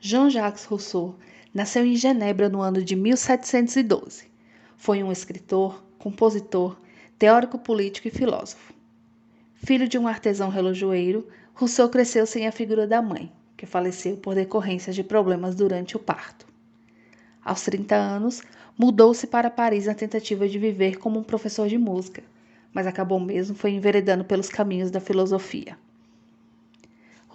Jean-Jacques Rousseau nasceu em Genebra no ano de 1712. Foi um escritor, compositor, teórico político e filósofo. Filho de um artesão relojoeiro, Rousseau cresceu sem a figura da mãe, que faleceu por decorrência de problemas durante o parto. Aos 30 anos, mudou-se para Paris na tentativa de viver como um professor de música, mas acabou mesmo foi enveredando pelos caminhos da filosofia.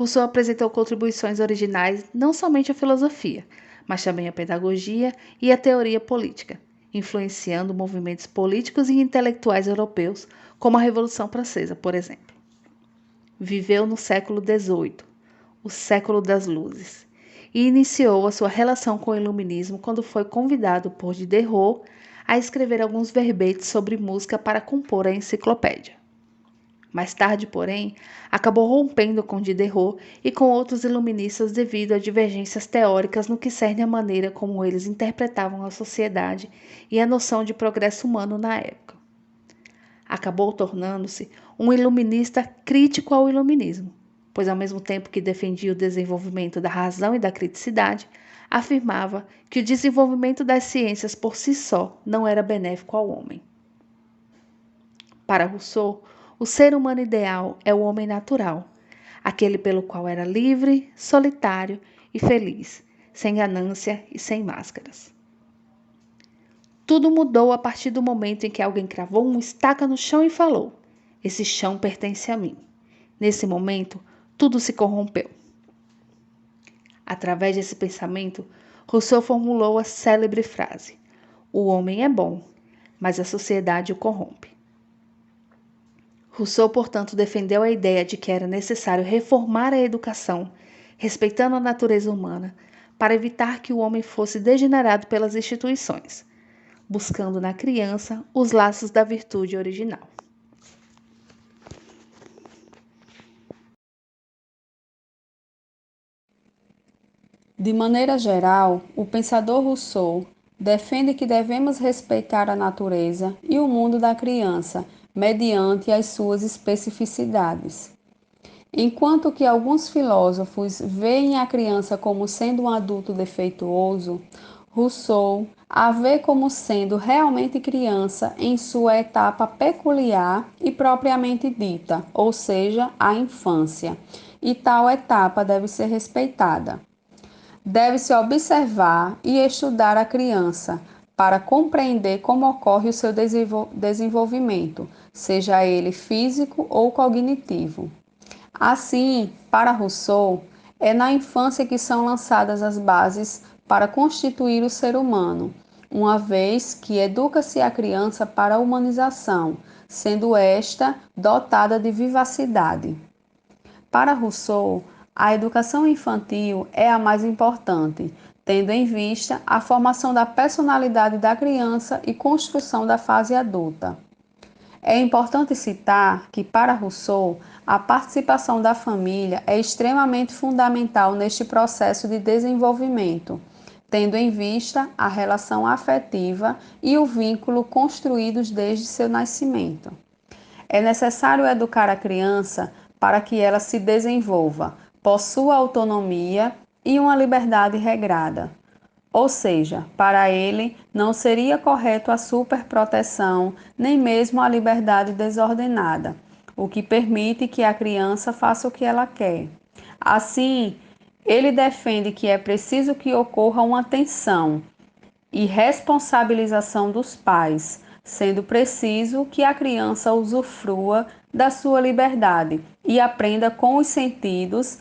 Rousseau apresentou contribuições originais não somente à filosofia, mas também à pedagogia e à teoria política, influenciando movimentos políticos e intelectuais europeus, como a Revolução Francesa, por exemplo. Viveu no século XVIII, o século das luzes, e iniciou a sua relação com o iluminismo quando foi convidado por Diderot a escrever alguns verbetes sobre música para compor a enciclopédia. Mais tarde, porém, acabou rompendo com Diderot e com outros iluministas devido a divergências teóricas no que cerne a maneira como eles interpretavam a sociedade e a noção de progresso humano na época. Acabou tornando-se um iluminista crítico ao iluminismo, pois ao mesmo tempo que defendia o desenvolvimento da razão e da criticidade, afirmava que o desenvolvimento das ciências por si só não era benéfico ao homem. Para Rousseau, o ser humano ideal é o homem natural, aquele pelo qual era livre, solitário e feliz, sem ganância e sem máscaras. Tudo mudou a partir do momento em que alguém cravou uma estaca no chão e falou: "Esse chão pertence a mim." Nesse momento, tudo se corrompeu. Através desse pensamento, Rousseau formulou a célebre frase: "O homem é bom, mas a sociedade o corrompe." Rousseau, portanto, defendeu a ideia de que era necessário reformar a educação, respeitando a natureza humana, para evitar que o homem fosse degenerado pelas instituições, buscando na criança os laços da virtude original. De maneira geral, o pensador Rousseau defende que devemos respeitar a natureza e o mundo da criança, mediante as suas especificidades. Enquanto que alguns filósofos veem a criança como sendo um adulto defeituoso, Rousseau a vê como sendo realmente criança em sua etapa peculiar e propriamente dita, ou seja, a infância, e tal etapa deve ser respeitada. Deve-se observar e estudar a criança para compreender como ocorre o seu desenvolvimento, seja ele físico ou cognitivo. Assim, para Rousseau, é na infância que são lançadas as bases para constituir o ser humano, uma vez que educa-se a criança para a humanização, sendo esta dotada de vivacidade. Para Rousseau, a educação infantil é a mais importante, tendo em vista a formação da personalidade da criança e construção da fase adulta. É importante citar que, para Rousseau, a participação da família é extremamente fundamental neste processo de desenvolvimento, tendo em vista a relação afetiva e o vínculo construídos desde seu nascimento. É necessário educar a criança para que ela se desenvolva, possua autonomia e uma liberdade regrada. Ou seja, para ele não seria correto a superproteção, nem mesmo a liberdade desordenada, o que permite que a criança faça o que ela quer. Assim, ele defende que é preciso que ocorra uma tensão e responsabilização dos pais, sendo preciso que a criança usufrua da sua liberdade e aprenda com os sentidos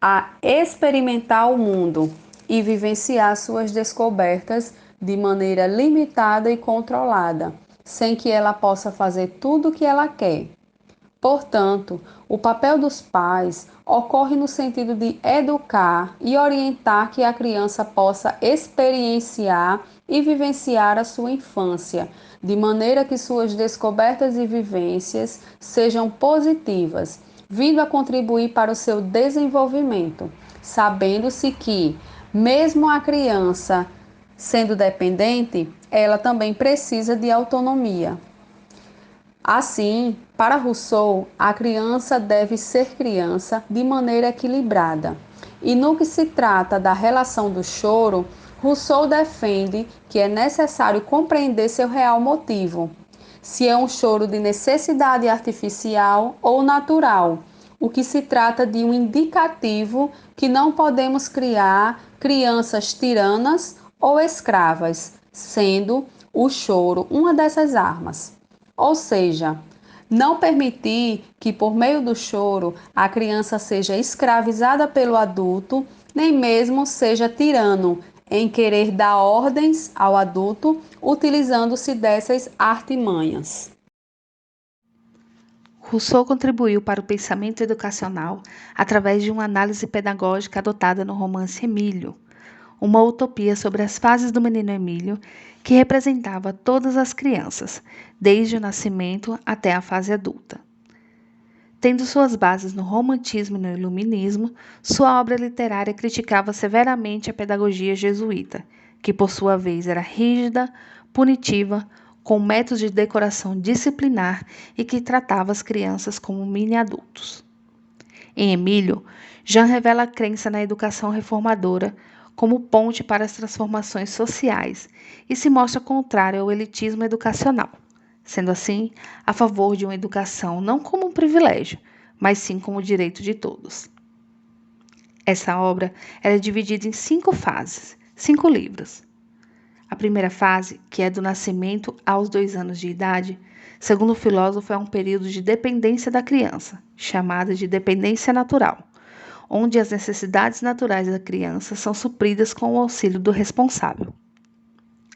a experimentar o mundo e vivenciar suas descobertas de maneira limitada e controlada, sem que ela possa fazer tudo o que ela quer. Portanto, o papel dos pais ocorre no sentido de educar e orientar que a criança possa experienciar e vivenciar a sua infância, de maneira que suas descobertas e vivências sejam positivas, vindo a contribuir para o seu desenvolvimento, sabendo-se que, mesmo a criança sendo dependente, ela também precisa de autonomia. Assim, para Rousseau, a criança deve ser criança de maneira equilibrada E no que se trata da relação do choro, Rousseau defende que é necessário compreender seu real motivo, se é um choro de necessidade artificial ou natural, o que se trata de um indicativo que não podemos criar crianças tiranas ou escravas, sendo o choro uma dessas armas. Ou seja, não permitir que por meio do choro a criança seja escravizada pelo adulto, nem mesmo seja tirano em querer dar ordens ao adulto utilizando-se dessas artimanhas. Rousseau contribuiu para o pensamento educacional através de uma análise pedagógica adotada no romance Emílio, uma utopia sobre as fases do menino Emílio que representava todas as crianças, desde o nascimento até a fase adulta. Tendo suas bases no romantismo e no iluminismo, sua obra literária criticava severamente a pedagogia jesuíta, que por sua vez era rígida, punitiva, com métodos de decoração disciplinar e que tratava as crianças como mini-adultos. Em Emílio, Jean revela a crença na educação reformadora como ponte para as transformações sociais e se mostra contrário ao elitismo educacional, sendo assim a favor de uma educação não como um privilégio, mas sim como direito de todos. Essa obra é dividida em 5 fases, 5 livros. A primeira fase, que é do nascimento aos 2 anos de idade, segundo o filósofo, é um período de dependência da criança, chamada de dependência natural, onde as necessidades naturais da criança são supridas com o auxílio do responsável.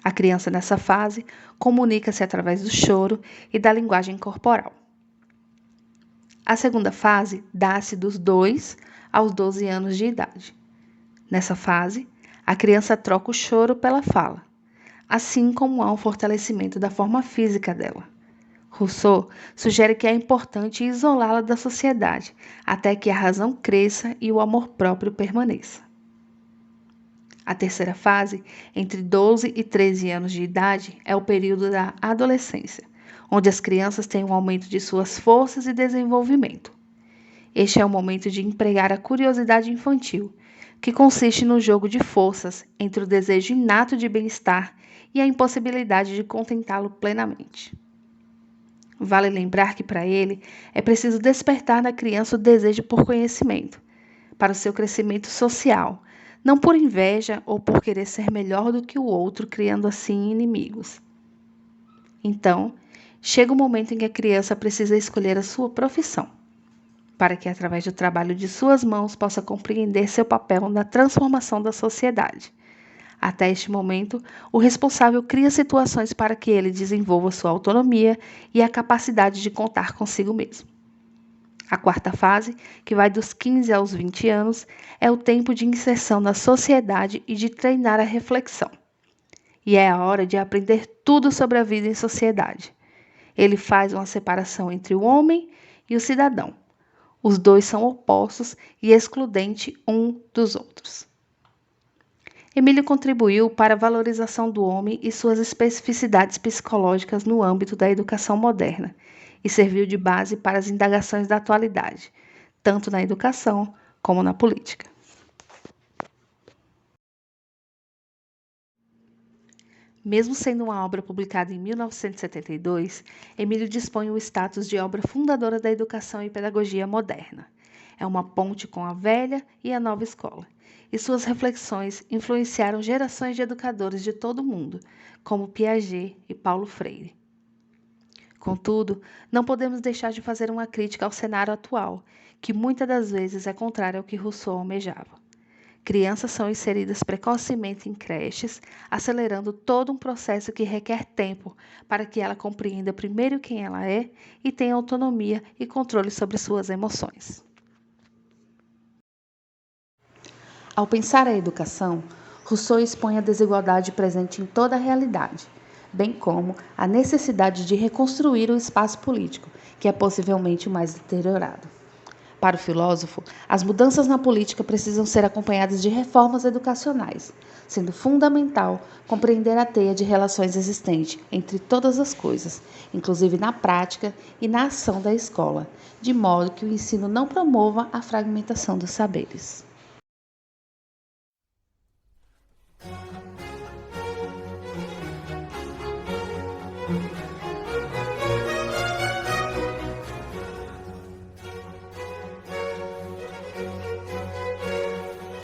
A criança nessa fase comunica-se através do choro e da linguagem corporal. A segunda fase dá-se dos 2 aos 12 anos de idade. Nessa fase, a criança troca o choro pela fala, assim como há um fortalecimento da forma física dela. Rousseau sugere que é importante isolá-la da sociedade, até que a razão cresça e o amor próprio permaneça. A terceira fase, entre 12 e 13 anos de idade, é o período da adolescência, onde as crianças têm um aumento de suas forças e desenvolvimento. Este é o momento de empregar a curiosidade infantil, que consiste no jogo de forças entre o desejo inato de bem-estar e a impossibilidade de contentá-lo plenamente. Vale lembrar que, para ele, é preciso despertar na criança o desejo por conhecimento, para o seu crescimento social, não por inveja ou por querer ser melhor do que o outro, criando assim inimigos. Então, chega o momento em que a criança precisa escolher a sua profissão, para que, através do trabalho de suas mãos, possa compreender seu papel na transformação da sociedade. Até este momento, o responsável cria situações para que ele desenvolva sua autonomia e a capacidade de contar consigo mesmo. A quarta fase, que vai dos 15 aos 20 anos, é o tempo de inserção na sociedade e de treinar a reflexão. E é a hora de aprender tudo sobre a vida em sociedade. Ele faz uma separação entre o homem e o cidadão. Os dois são opostos e excludentes um dos outros. Emílio contribuiu para a valorização do homem e suas especificidades psicológicas no âmbito da educação moderna e serviu de base para as indagações da atualidade, tanto na educação como na política. Mesmo sendo uma obra publicada em 1972, Emílio dispõe o status de obra fundadora da educação e pedagogia moderna. É uma ponte com a velha e a nova escola, e suas reflexões influenciaram gerações de educadores de todo o mundo, como Piaget e Paulo Freire. Contudo, não podemos deixar de fazer uma crítica ao cenário atual, que muitas das vezes é contrário ao que Rousseau almejava. Crianças são inseridas precocemente em creches, acelerando todo um processo que requer tempo para que ela compreenda primeiro quem ela é e tenha autonomia e controle sobre suas emoções. Ao pensar a educação, Rousseau expõe a desigualdade presente em toda a realidade, bem como a necessidade de reconstruir o espaço político, que é possivelmente o mais deteriorado. Para o filósofo, as mudanças na política precisam ser acompanhadas de reformas educacionais, sendo fundamental compreender a teia de relações existente entre todas as coisas, inclusive na prática e na ação da escola, de modo que o ensino não promova a fragmentação dos saberes.